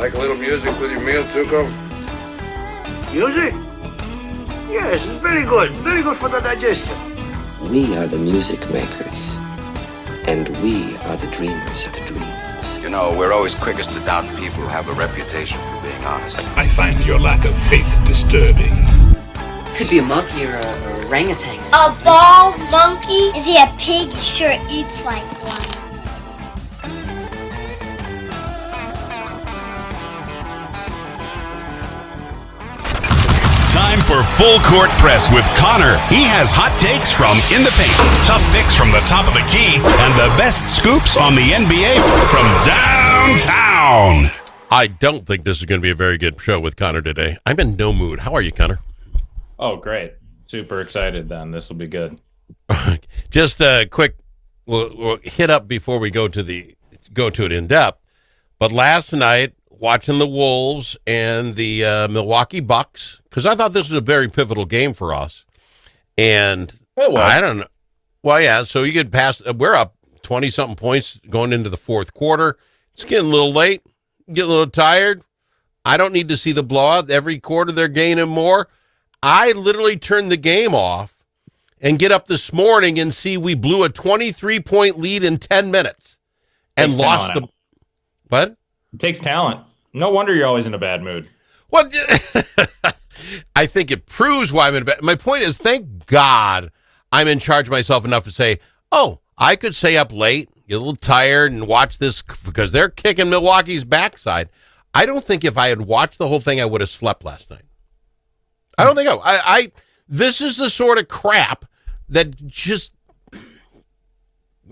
Like a little music with your meal, Tuco? Music? Yes, it's very good. Very good for the digestion. We are the music makers, and we are the dreamers of dreams. You know, we're always quickest to doubt people who have a reputation for being honest. I find your lack of faith disturbing. Could be a monkey or a orangutan. A bald monkey? Is he a pig? He sure eats like one. Time for Full Court Press with Connor. He has hot takes from In the Paint, tough picks from the top of the key, and the best scoops on the NBA from downtown. I don't think this is going to be a very good show with Connor today. I'm in no mood. How are you, Connor? Oh, great. Super excited then. This will be good. Just a quick we'll hit up before we go to it in depth. But last night, watching the Wolves and the Milwaukee Bucks, because I thought this was a very pivotal game for us. And I don't know. Well, yeah, so you get past, we're up 20-something points going into the fourth quarter. It's getting a little late, getting a little tired. I don't need to see the blowout. Every quarter they're gaining more. I literally turned the game off and get up this morning and see we blew a 23-point lead in 10 minutes and lost the... What? It takes talent. No wonder you're always in a bad mood. Well, I think it proves why I'm in a bad... My point is, thank God I'm in charge of myself enough to say, oh, I could stay up late, get a little tired, and watch this because they're kicking Milwaukee's backside. I don't think if I had watched the whole thing, I would have slept last night. I don't think I this is the sort of crap that just...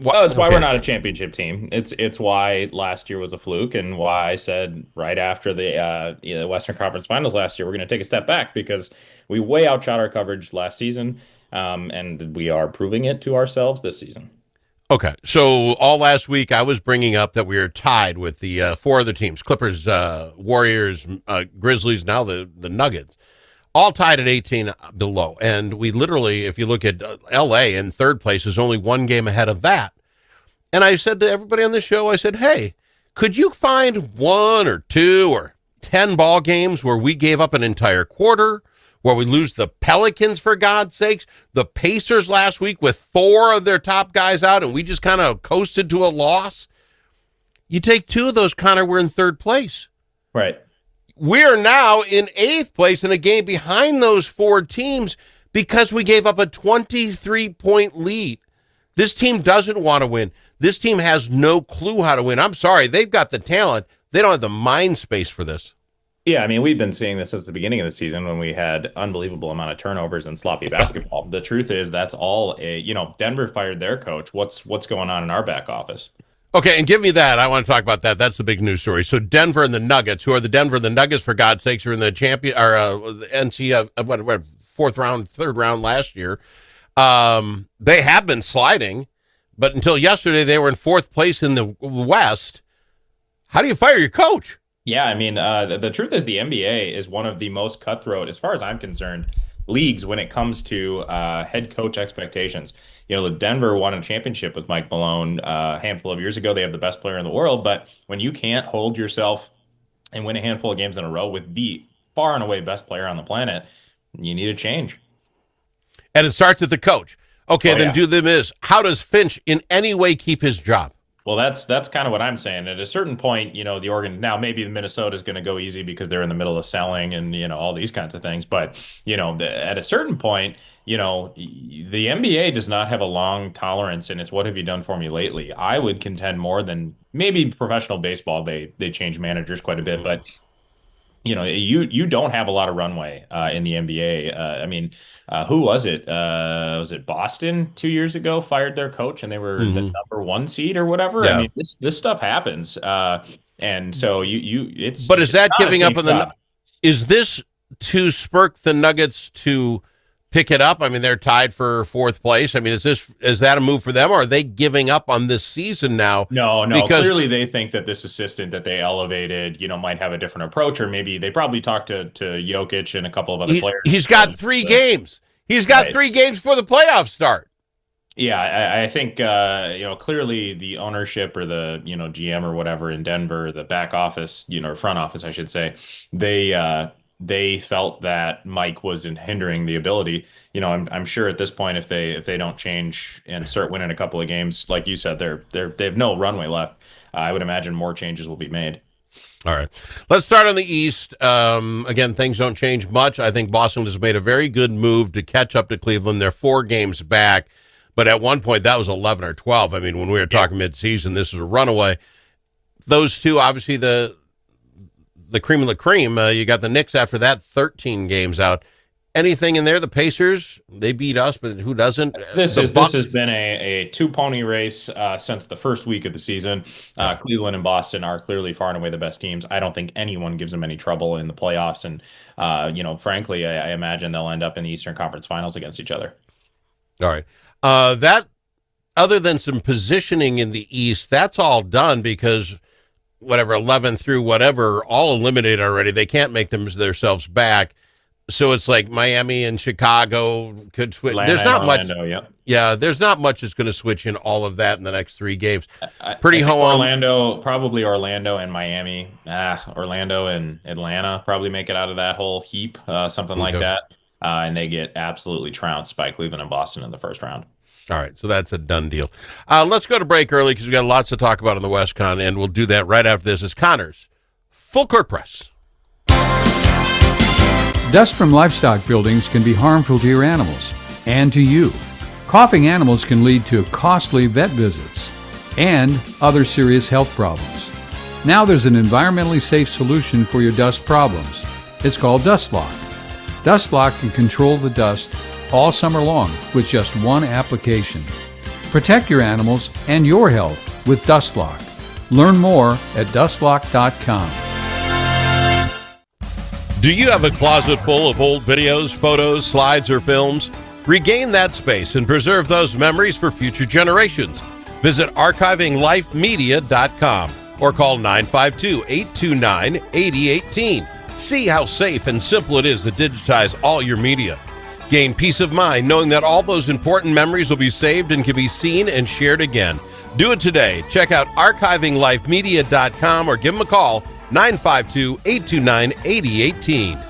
It's why we're not a championship team. It's why last year was a fluke, and why I said right after the Western Conference Finals last year, we're going to take a step back because we way outshot our coverage last season, and we are proving it to ourselves this season. Okay, so all last week I was bringing up that we are tied with the four other teams, Clippers, Warriors, Grizzlies, now the Nuggets, all tied at 18 below. And we literally, if you look at L.A. in third place, is only one game ahead of that. And I said to everybody on the show, I said, hey, could you find 1 or 2 or 10 ball games where we gave up an entire quarter, where we lose the Pelicans, for God's sakes, the Pacers last week with 4 of their top guys out, and we just kind of coasted to a loss? You take 2 of those, Connor, we're in third place. Right. We're now in 8th place in a game behind those 4 teams because we gave up a 23-point lead. This team doesn't want to win. This team has no clue how to win. I'm sorry. They've got the talent. They don't have the mind space for this. Yeah, I mean, we've been seeing this since the beginning of the season when we had unbelievable amount of turnovers and sloppy basketball. The truth is that's all Denver fired their coach. What's going on in our back office? Okay, and give me that. I want to talk about that. That's the big news story. So Denver and the Nuggets, who are the Denver and the Nuggets, for God's sakes, are in the champion or the NC of fourth round, third round last year. They have been sliding, but until yesterday they were in 4th place in the West. How do you fire your coach? Yeah, I mean, the truth is the NBA is one of the most cutthroat, as far as I'm concerned, leagues when it comes to head coach expectations. Denver won a championship with Mike Malone a handful of years ago. They have the best player in the world, but when you can't hold yourself and win a handful of games in a row with the far and away best player on the planet, you need a change. And it starts with the coach. Okay, then do this. How does Finch in any way keep his job? Well, that's kind of what I'm saying. At a certain point, the Oregon, now maybe the Minnesota is going to go easy because they're in the middle of selling and, all these kinds of things. But, at a certain point, the NBA does not have a long tolerance, and it's what have you done for me lately? I would contend more than maybe professional baseball. They change managers quite a bit, but you don't have a lot of runway in the NBA. I mean, who was it? Was it Boston 2 years ago fired their coach and they were the number 1 seed or whatever? Yeah. I mean, this stuff happens. And so it's. But is that giving up on the? Is this to spurk the Nuggets to pick it up? I mean, they're tied for 4th place. I mean, is that a move for them, or are they giving up on this season now? No. Because clearly they think that this assistant that they elevated, might have a different approach, or maybe they probably talked to Jokic and a couple of other players. He's got 3 games. He's got 3 games before the playoffs start. Yeah, I think clearly the ownership or the GM or whatever in Denver, the back office, or front office, I should say, they felt that Mike was hindering the ability. I'm sure at this point, if they don't change and start winning a couple of games, like you said, they have no runway left. I would imagine more changes will be made. All right. Let's start on the East. Again, things don't change much. I think Boston has made a very good move to catch up to Cleveland. They're 4 games back, but at one point that was 11 or 12. I mean, when we were talking midseason, this was a runaway. Those two, obviously, the cream of the cream. You got the Knicks after that, 13 games out. Anything in there? The Pacers, they beat us, but who doesn't? This has been a two-pony race since the first week of the season. Cleveland and Boston are clearly far and away the best teams. I don't think anyone gives them any trouble in the playoffs. And, frankly, I imagine they'll end up in the Eastern Conference Finals against each other. All right. That, other than some positioning in the East, that's all done because whatever, 11 through whatever, all eliminated already. They can't make themselves back. So it's like Miami and Chicago could switch. There's not much. Yeah, there's not much that's going to switch in all of that in the next 3 games. Pretty home. Orlando and Miami. Orlando and Atlanta probably make it out of that whole heap, something like that. And they get absolutely trounced by Cleveland and Boston in the first round. All right, so that's a done deal. Let's go to break early because we've got lots to talk about on the WestCon, and we'll do that right after this. It's Connor's Full Court Press. Dust from livestock buildings can be harmful to your animals and to you. Coughing animals can lead to costly vet visits and other serious health problems. Now there's an environmentally safe solution for your dust problems. It's called DustLock. DustLock can control the dust all summer long with just one application. Protect your animals and your health with DustLock. Learn more at dustlock.com. Do you have a closet full of old videos, photos, slides, or films? Regain that space and preserve those memories for future generations. Visit archivinglifemedia.com or call 952-829-8018. See how safe and simple it is to digitize all your media. Gain peace of mind knowing that all those important memories will be saved and can be seen and shared again. Do it today. Check out archivinglifemedia.com or give them a call, 952-829-8018.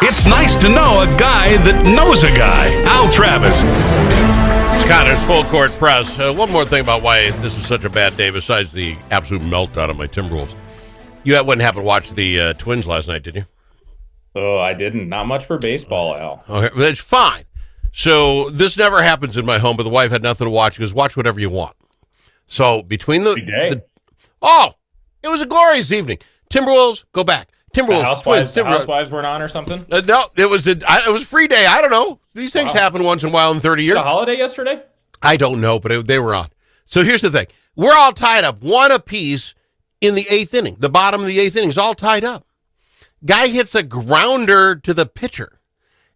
It's nice to know a guy that knows a guy. Al Travis. It's Connor's Full Court Press. One more thing about why this was such a bad day, besides the absolute meltdown of my Timberwolves. You wouldn't happen to watch the Twins last night, did you? Oh, I didn't. Not much for baseball, Al. Okay, that's fine. So this never happens in my home, but the wife had nothing to watch. She goes, watch whatever you want. So between it was a glorious evening. Timberwolves, go back. Timberwolves, Twins, the Housewives weren't on or something? No, it was a free day. I don't know. These things happen once in a while in 30 years. Was it a holiday yesterday? I don't know, but they were on. So here's the thing. We're all tied up, one apiece in the 8th inning. The bottom of the 8th inning is all tied up. Guy hits a grounder to the pitcher.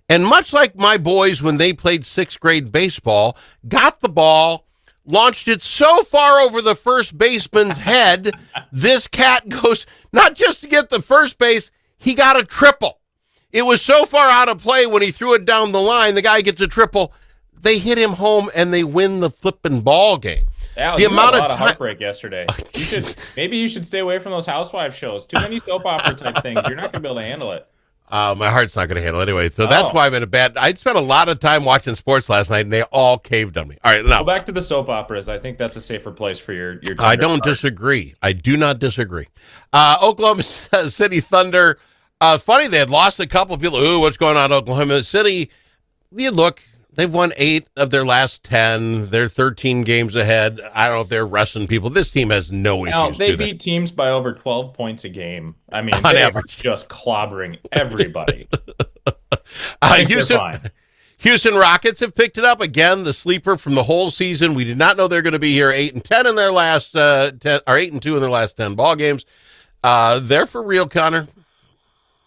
And much like my boys when they played 6th grade baseball, got the ball, launched it so far over the first baseman's head, this cat goes, not just to get the first base, he got a triple. It was so far out of play when he threw it down the line, the guy gets a triple. They hit him home, and they win the flipping ball game. Al, the amount of heartbreak yesterday. Maybe you should stay away from those housewife shows. Too many soap opera type things. You're not going to be able to handle it. My heart's not going to handle it anyway. So that's why I'm in a bad. I spent a lot of time watching sports last night, and they all caved on me. All right, now go back to the soap operas. I think that's a safer place for your. I don't disagree. I do not disagree. Oklahoma City Thunder. Funny, they had lost a couple of people. Ooh, what's going on, Oklahoma City? You look. They've won 8 of their last 10. They're 13 games ahead. I don't know if they're resting people. This team has no issues. They beat teams by over 12 points a game. I mean, on average, just clobbering everybody. Houston Rockets have picked it up again. The sleeper from the whole season. We did not know they're going to be here 8-10 in their last 10, or 8-2 in their last 10 ball games. They're for real, Connor.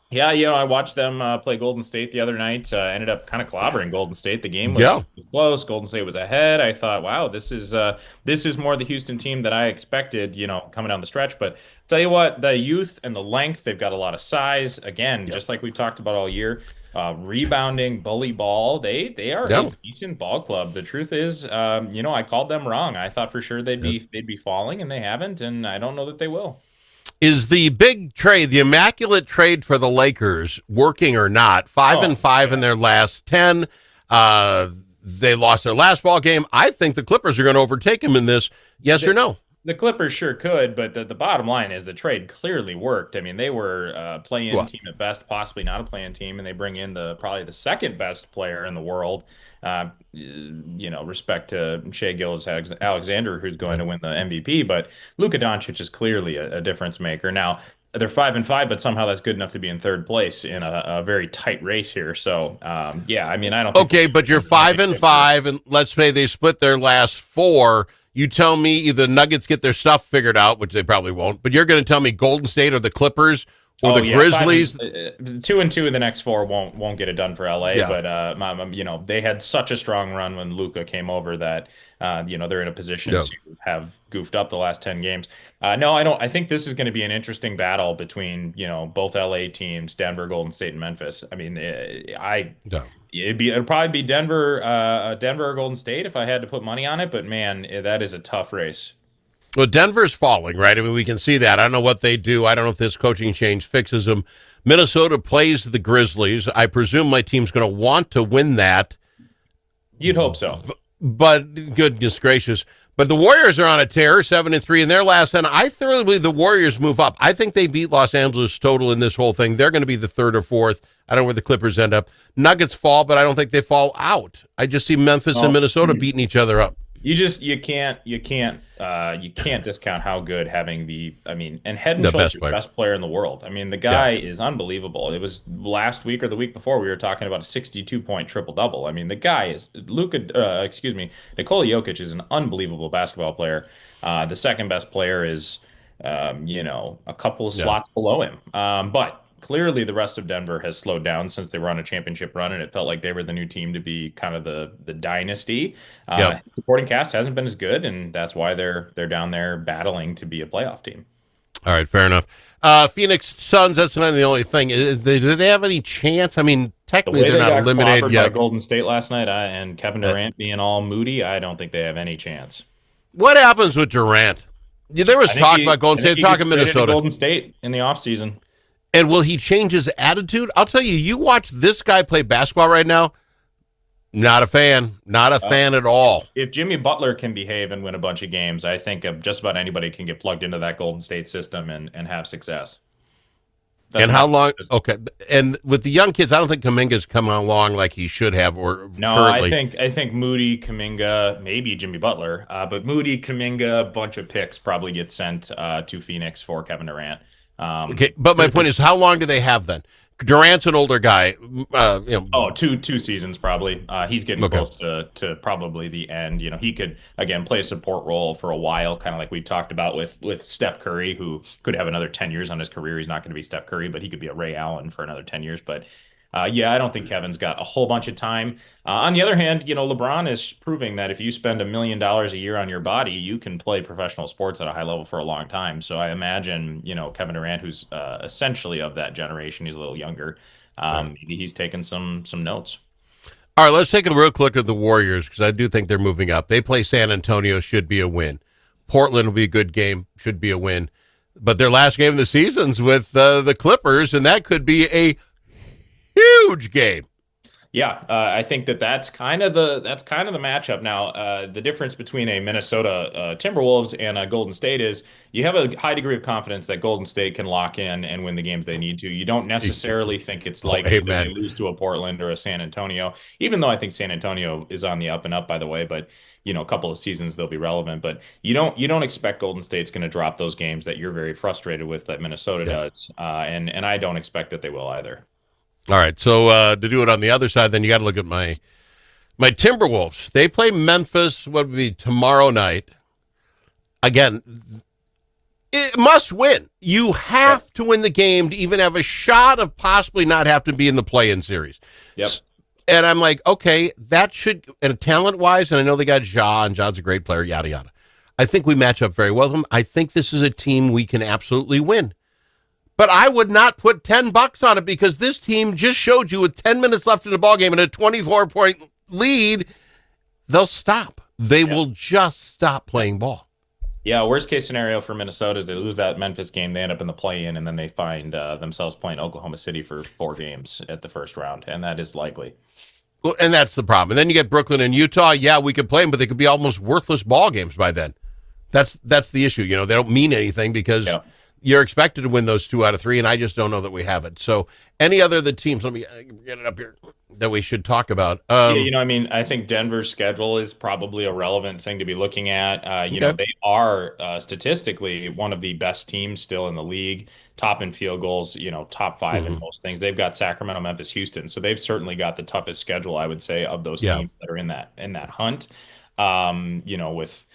Yeah, I watched them play Golden State the other night. Ended up kind of clobbering Golden State. The game was close. Golden State was ahead. I thought, wow, this is more the Houston team that I expected, coming down the stretch. But tell you what, the youth and the length, they've got a lot of size. Again, just like we talked about all year, rebounding, bully ball. They are a decent ball club. The truth is, I called them wrong. I thought for sure they'd be falling, and they haven't, and I don't know that they will. Is the big trade, the immaculate trade for the Lakers, working or not? 5-5 in their last 10. They lost their last ball game. I think the Clippers are going to overtake them in this. Yes or no? The Clippers sure could, but the bottom line is the trade clearly worked. I mean, they were a play-in team at best, possibly not a play-in team, and they bring in probably the second best player in the world. Respect to Shai Gilgeous-Alexander, who's going to win the MVP, but Luka Doncic is clearly a difference maker. Now, they're 5-5, but somehow that's good enough to be in third place in a very tight race here. So, I don't think. Okay, but you're 5-5, and let's say they split their last 4. You tell me either Nuggets get their stuff figured out, which they probably won't, but you're going to tell me Golden State or the Clippers or the Grizzlies. 2-2 in the next 4 won't get it done for LA. Yeah. But they had such a strong run when Luka came over that they're in a position to have goofed up the last 10 games. No, I don't. I think this is going to be an interesting battle between both LA teams, Denver, Golden State, and Memphis. I mean, it'd probably be Denver or Golden State if I had to put money on it. But man, that is a tough race. Well, Denver's falling, right? I mean, we can see that. I don't know what they do. I don't know if this coaching change fixes them. Minnesota plays the Grizzlies. I presume my team's going to want to win that. You'd hope so. But goodness gracious. But the Warriors are on a tear, 7-3 in their last 10. I thoroughly believe the Warriors move up. I think they beat Los Angeles total in this whole thing. They're going to be the 3rd or 4th. I don't know where the Clippers end up. Nuggets fall, but I don't think they fall out. I just see Memphis and Minnesota beating each other up. You can't discount how good having Head and Shoulders best player in the world. I mean, the guy is unbelievable. It was last week or the week before we were talking about a 62-point triple-double. I mean, the guy is Nikola Jokic is an unbelievable basketball player. The second best player is a couple of slots below him. But clearly the rest of Denver has slowed down since they were on a championship run, and it felt like they were the new team to be kind of the dynasty. Supporting cast hasn't been as good, and that's why they're down there battling to be a playoff team. All right, fair enough. Phoenix Suns, that's not the only thing. Do they have any chance? I mean, technically they're not eliminated yet. By Golden State last night, and Kevin Durant being all moody, I don't think they have any chance. What happens with Durant? There was talk about Golden State, talking Minnesota. Golden State in the offseason. And will he change his attitude? I'll tell you, you watch this guy play basketball right now, not a fan. Not a fan at all. If Jimmy Butler can behave and win a bunch of games, I think just about anybody can get plugged into that Golden State system and have success. And how long? Okay, and with the young kids, I don't think Kuminga's come along like he should have. Or no, currently. I think Moody, Kuminga, maybe Jimmy Butler, but Moody, Kuminga, a bunch of picks probably get sent to Phoenix for Kevin Durant. Okay, but my point is, how long do they have then? Durant's an older guy. Two seasons probably. He's getting close to probably the end. You know, he could again play a support role for a while, kind of like we talked about with Steph Curry, who could have another 10 years on his career. He's not going to be Steph Curry, but he could be a Ray Allen for another 10 years. But yeah, I don't think Kevin's got a whole bunch of time. On the other hand, you know, LeBron is proving that if you spend $1 million a year on your body, you can play professional sports at a high level for a long time. So I imagine, you know, Kevin Durant, who's essentially of that generation, he's a little younger. Maybe he's taken some notes. All right, let's take a real quick at the Warriors because I do think they're moving up. They play San Antonio, should be a win. Portland will be a good game, should be a win. But their last game of the season's with the Clippers, and that could be a huge game. Yeah, I think that's kind of the matchup now. The difference between a Minnesota Timberwolves and a Golden State is you have a high degree of confidence that Golden State can lock in and win the games they need to. You don't necessarily think it's likely that they lose to a Portland or a San Antonio, even though I think San Antonio is on the up and up, by the way. But you know, a couple of seasons they'll be relevant. But you don't expect Golden State's going to drop those games that you're very frustrated with that Minnesota does, and I don't expect that they will either. All right, so to do it on the other side, then you got to look at my Timberwolves. They play Memphis, what would be tomorrow night. Again, it must win. You have to win the game to even have a shot of possibly not have to be in the play-in series. Yep. And I'm like, okay, that should, and talent-wise, and I know they got Ja, and Ja's a great player, yada, yada. I think we match up very well with them. I think this is a team we can absolutely win. But I would not put $10 on it because this team just showed you with 10 minutes left in the ballgame and a 24-point lead, they'll stop. They will just stop playing ball. Yeah, worst case scenario for Minnesota is they lose that Memphis game, they end up in the play-in, and then they find themselves playing Oklahoma City for 4 games at the first round, and that is likely. Well, and that's the problem. And then you get Brooklyn and Utah. Yeah, we could play them, but they could be almost worthless ball games by then. That's the issue. You know, they don't mean anything because you're expected to win those 2 out of 3, and I just don't know that we have it. So any other of the teams, let me get it up here, that we should talk about. Yeah, you know, I mean, I think Denver's schedule is probably a relevant thing to be looking at. You know, they are statistically one of the best teams still in the league, top in field goals, you know, top 5 in most things. They've got Sacramento, Memphis, Houston. So they've certainly got the toughest schedule, I would say, of those teams that are in that hunt. You know, with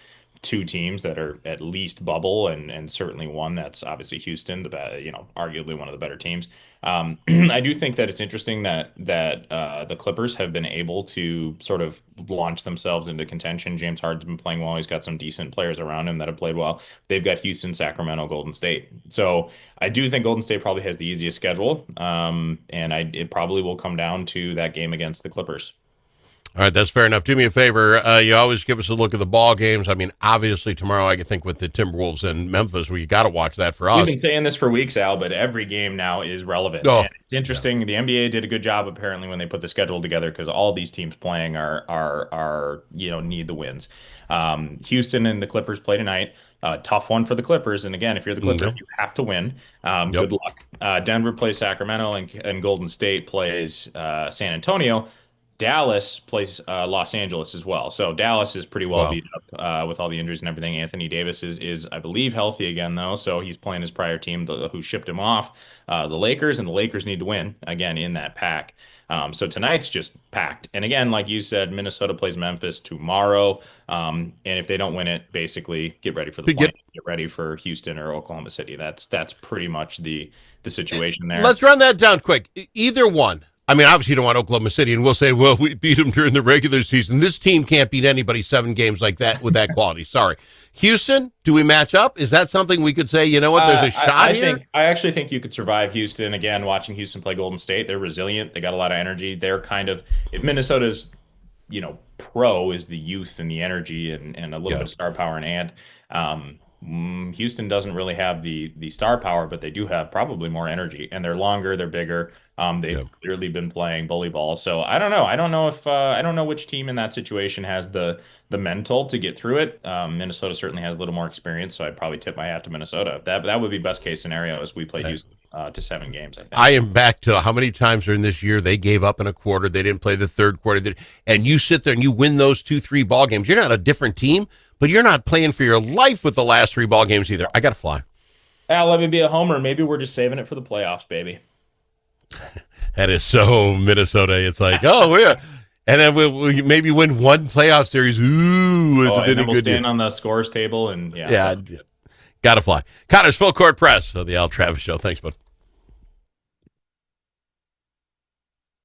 2 teams that are at least bubble and certainly one that's obviously Houston, you know, arguably one of the better teams. I do think that it's interesting that the Clippers have been able to sort of launch themselves into contention. James Harden's been playing well. He's got some decent players around him that have played well. They've got Houston, Sacramento, Golden State. So I do think Golden State probably has the easiest schedule. And it probably will come down to that game against the Clippers. All right, that's fair enough. Do me a favor. You always give us a look at the ball games. I mean, obviously tomorrow I think with the Timberwolves and Memphis, we got to watch that for us. We've been saying this for weeks, Al, but every game now is relevant. And it's interesting. The NBA did a good job apparently when they put the schedule together because all these teams playing are you know, need the wins. Houston and the Clippers play tonight. Tough one for the Clippers. And again, if you're the Clippers, you have to win. Good luck. Denver plays Sacramento and Golden State plays San Antonio. Dallas plays Los Angeles as well. So Dallas is pretty well beat up with all the injuries and everything. Anthony Davis is, I believe, healthy again, though. So he's playing his prior team who shipped him off, the Lakers, and the Lakers need to win, again, in that pack. So tonight's just packed. And again, like you said, Minnesota plays Memphis tomorrow. And if they don't win it, basically get ready for the play. Get ready for Houston or Oklahoma City. That's pretty much the situation there. Let's run that down quick. Either one. I mean, obviously you don't want Oklahoma City, and we'll say, well, we beat them during the regular season. This team can't beat anybody 7 games like that with that quality. Sorry. Houston, do we match up? Is that something we could say, you know what, there's a shot here? I actually think you could survive Houston. Again, watching Houston play Golden State, they're resilient. They got a lot of energy. They're kind of, if Minnesota's, you know, pro is the youth and the energy and a little bit of star power and Houston doesn't really have the star power, but they do have probably more energy, and they're longer, they're bigger. They've clearly been playing bully ball. So I don't know. I don't know if I don't know which team in that situation has the mental to get through it. Minnesota certainly has a little more experience, so I'd probably tip my hat to Minnesota. That would be best case scenario as we play Houston. to 7 games, I think. I am back to how many times during this year they gave up in a quarter. They didn't play the third quarter. And you sit there and you win those 2-3 ball games. You're not a different team, but you're not playing for your life with the last 3 ball games either. I got to fly. Al, let me be a homer. Maybe we're just saving it for the playoffs, baby. That is so Minnesota. It's like, oh, yeah. And then we'll maybe win one playoff series. Ooh, it's and then we'll good stand on the scores table and got to fly. Connor's Full Court Press of the Al Travis Show. Thanks, bud.